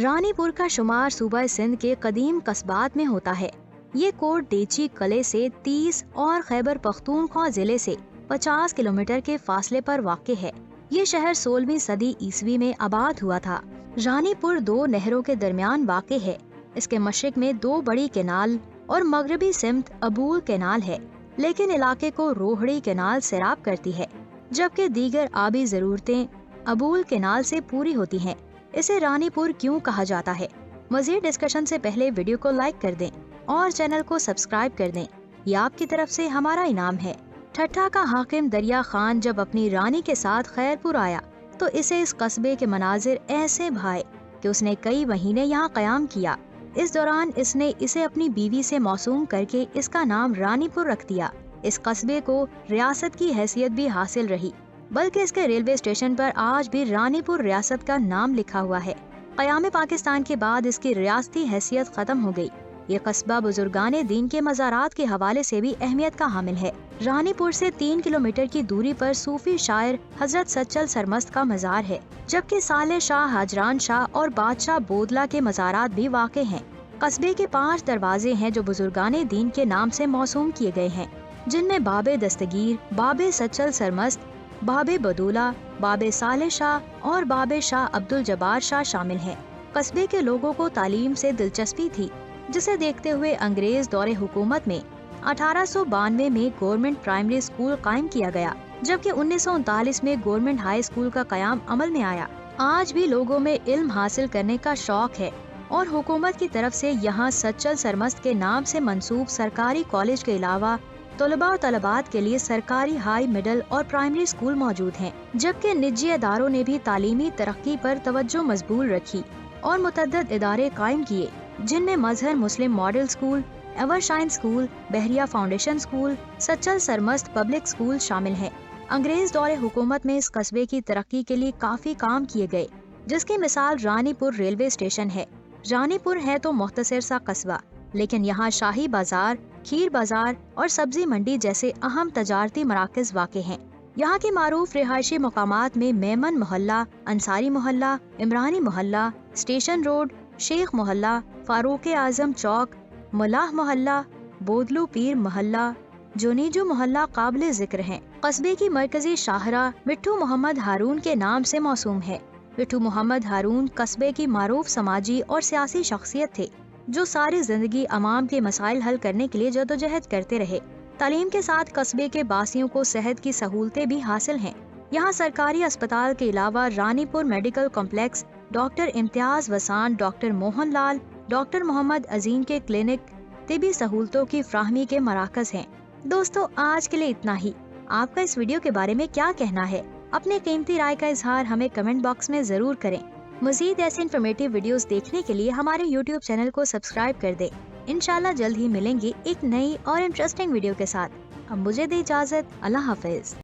رانی پور کا شمار صوبہ سندھ کے قدیم قصبات میں ہوتا ہے۔ یہ کوٹ ڈیچی قلعے سے 30 اور خیبر پختونخوا ضلع سے 50 کلومیٹر کے فاصلے پر واقع ہے۔ یہ شہر 16ویں صدی عیسوی میں آباد ہوا تھا۔ رانی پور 2 نہروں کے درمیان واقع ہے۔ اس کے مشرق میں 2 بڑی کینال اور مغربی سمت ابول کینال ہے، لیکن علاقے کو روہڑی کینال سیراب کرتی ہے، جبکہ دیگر آبی ضرورتیں ابول کینال سے پوری ہوتی ہیں۔ اسے رانی پور کیوں کہا جاتا ہے؟ مزید ڈسکشن سے پہلے ویڈیو کو لائک کر دیں اور چینل کو سبسکرائب کر دیں، یہ آپ کی طرف سے ہمارا انعام ہے۔ ٹھٹھا کا حاکم دریا خان جب اپنی رانی کے ساتھ خیر پور آیا تو اسے اس قصبے کے مناظر ایسے بھائے کہ اس نے کئی مہینے یہاں قیام کیا۔ اس دوران اس نے اسے اپنی بیوی سے موسوم کر کے اس کا نام رانی پور رکھ دیا۔ اس قصبے کو ریاست کی حیثیت بھی حاصل رہی، بلکہ اس کے ریلوے اسٹیشن پر آج بھی رانی پور ریاست کا نام لکھا ہوا ہے۔ قیام پاکستان کے بعد اس کی ریاستی حیثیت ختم ہو گئی۔ یہ قصبہ بزرگان دین کے مزارات کے حوالے سے بھی اہمیت کا حامل ہے۔ رانی پور سے 3 کلومیٹر کی دوری پر صوفی شاعر حضرت سچل سرمست کا مزار ہے، جبکہ صالح شاہ، حاجران شاہ اور بادشاہ بودلہ کے مزارات بھی واقع ہیں۔ قصبے کے 5 دروازے ہیں جو بزرگان دین کے نام سے موسوم کیے گئے ہیں، جن میں باب دستگیر، باب سچل سرمست، باب بدولہ، باب صالح شاہ اور باب شاہ عبد الجبار شاہ شامل ہیں۔ قصبے کے لوگوں کو تعلیم سے دلچسپی تھی، جسے دیکھتے ہوئے انگریز دور حکومت میں 1892 میں گورنمنٹ پرائمری اسکول قائم کیا گیا، جبکہ 1939 میں گورنمنٹ ہائی اسکول کا قیام عمل میں آیا۔ آج بھی لوگوں میں علم حاصل کرنے کا شوق ہے اور حکومت کی طرف سے یہاں سچل سرمست کے نام سے منسوب سرکاری کالج کے علاوہ طلباء و طالبات کے لیے سرکاری ہائی مڈل اور پرائمری اسکول موجود ہیں، جبکہ نجی اداروں نے بھی تعلیمی ترقی پر توجہ مضبوط رکھی اور متعدد ادارے قائم کیے، جن میں Mazhar Muslim model school, ever shine school, Bahria foundation school, Sachal Sarmast public school شامل ہیں۔ انگریز دور حکومت میں اس قصبے کی ترقی کے لیے کافی کام کیے گئے، جس کی مثال رانی پور ریلوے اسٹیشن ہے۔ رانی پور ہے تو مختصر سا قصبہ، لیکن یہاں شاہی بازار، کھیر بازار اور سبزی منڈی جیسے اہم تجارتی مراکز واقع ہیں۔ یہاں کے معروف رہائشی مقامات میں میمن محلہ، انصاری محلہ، عمرانی محلہ، اسٹیشن روڈ، شیخ محلہ، فاروق اعظم چوک، ملاح محلہ، بودلو پیر محلہ، جونیجو محلہ قابل ذکر ہیں۔ قصبے کی مرکزی شاہراہ مٹھو محمد ہارون کے نام سے موسوم ہے۔ مٹھو محمد ہارون قصبے کی معروف سماجی اور سیاسی شخصیت تھے، جو ساری زندگی عوام کے مسائل حل کرنے کے لیے جدوجہد کرتے رہے۔ تعلیم کے ساتھ قصبے کے باسیوں کو صحت کی سہولتیں بھی حاصل ہیں۔ یہاں سرکاری اسپتال کے علاوہ رانی پور میڈیکل کمپلیکس، ڈاکٹر امتیاز وسان، ڈاکٹر موہن لال، ڈاکٹر محمد عظیم کے کلینک، طبی سہولتوں کی فراہمی کے مراکز ہیں۔ دوستو، آج کے لیے اتنا ہی۔ آپ کا اس ویڈیو کے بارے میں کیا کہنا ہے؟ اپنے قیمتی رائے کا اظہار ہمیں کمنٹ باکس میں ضرور کریں۔ مزید ایسے انفارمیٹیو ویڈیوز دیکھنے کے لیے ہمارے یوٹیوب چینل کو سبسکرائب کر دیں۔ انشاءاللہ جلد ہی ملیں گے ایک نئی اور انٹرسٹنگ ویڈیو کے ساتھ۔ اب مجھے دے اجازت، اللہ حافظ۔